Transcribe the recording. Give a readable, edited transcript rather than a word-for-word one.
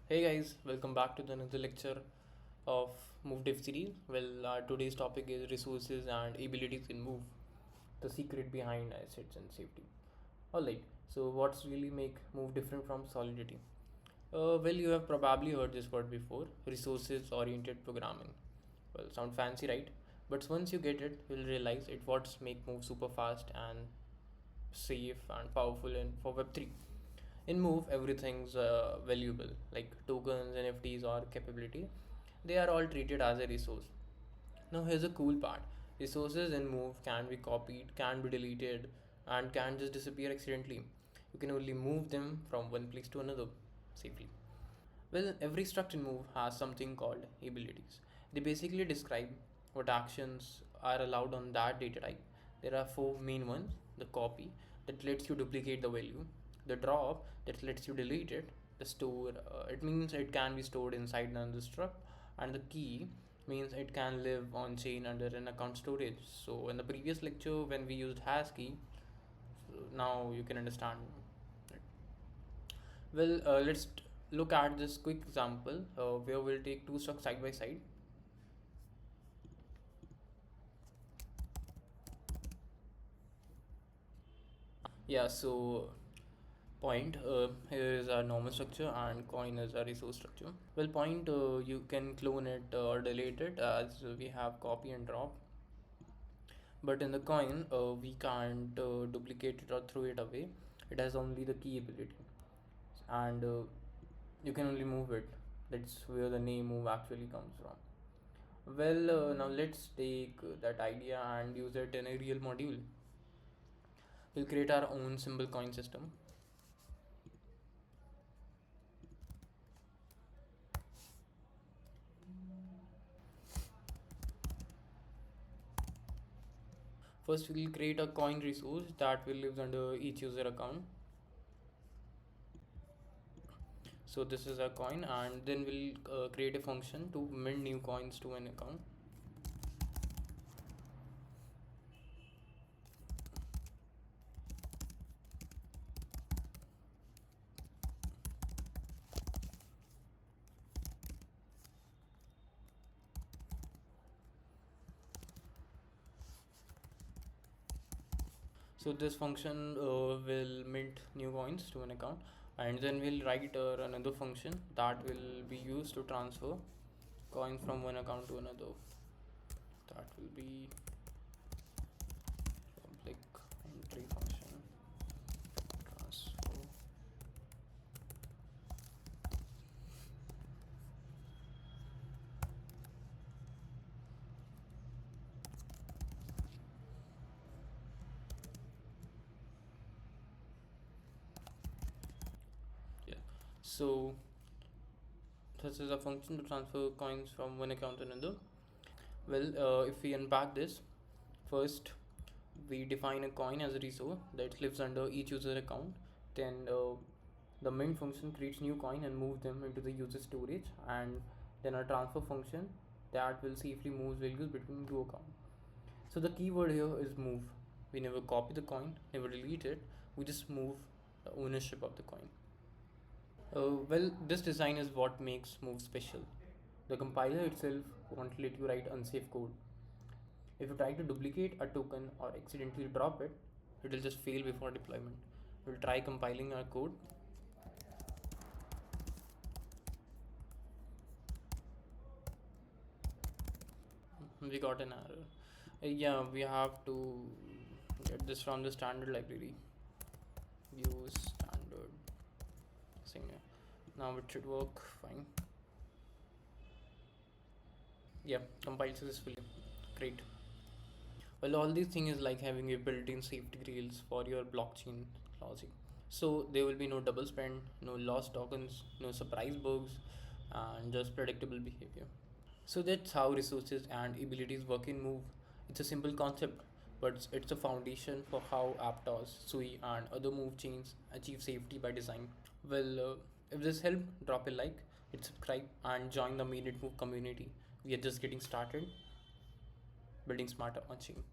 Hey guys, welcome back to another lecture of Move Dev series. Today's topic is resources and abilities in Move, the secret behind assets and safety. Alright, so what's really make Move different from Solidity? You have probably heard this word before, resources oriented programming. Well, sound fancy, right? But once you get it, you'll realize it what's make Move super fast and safe and powerful and for Web3. In Move, everything's valuable, like tokens, NFTs, or capability. They are all treated as a resource. Now, here's a cool part: resources in Move can be copied, can be deleted, and can just disappear accidentally. You can only move them from one place to another safely. Well, every struct in Move has something called abilities. They basically describe what actions are allowed on that data type. There are four main ones: the copy, that lets you duplicate the value; the drop, that lets you delete it; the store, it means it can be stored inside another struct; and the key means it can live on chain under an account storage. So, in the previous lecture, when we used hash key, so now you can understand it. Let's look at this quick example where we'll take two stocks side by side. Yeah, so point here is our normal structure and coin is a resource structure. Well, point you can clone it or delete it as we have copy and drop, but in the coin we can't duplicate it or throw it away. It has only the key ability, and you can only move it. That's where the name move actually comes from. Now let's take that idea and use it in a real module. We'll create our own symbol coin system. First, we'll create a coin resource that will live under each user account. So this is a coin, and then we'll create a function to mint new coins to an account. So this function will mint new coins to an account, and then we'll write another function that will be used to transfer coins from one account to another. That will be public entry function transfer. Yeah. So this is a function to transfer coins from one account to another. If we unpack this, first we define a coin as a resource that lives under each user account. Then the mint function creates new coin and moves them into the user storage, and then a transfer function that will safely move values between two accounts. So the keyword here is move. We never copy the coin, never delete it. We just move the ownership of the coin. This design is what makes Move special. The compiler itself won't let you write unsafe code. If you try to duplicate a token or accidentally drop it, it will just fail before deployment. We'll try compiling our code. We got an error. Yeah, we have to get this from the standard library. Use standard singer. Now it should work fine. Yeah, compiled successfully. Great. Well, all these things is like having a built-in safety rails for your blockchain logic. So there will be no double spend, no lost tokens, no surprise bugs, and just predictable behavior. So that's how resources and abilities work in Move. It's a simple concept, but it's a foundation for how Aptos, Sui, and other Move chains achieve safety by design. If this helped, drop a like, hit subscribe, and join the MainnetMove community. We are just getting started building smarter on chain.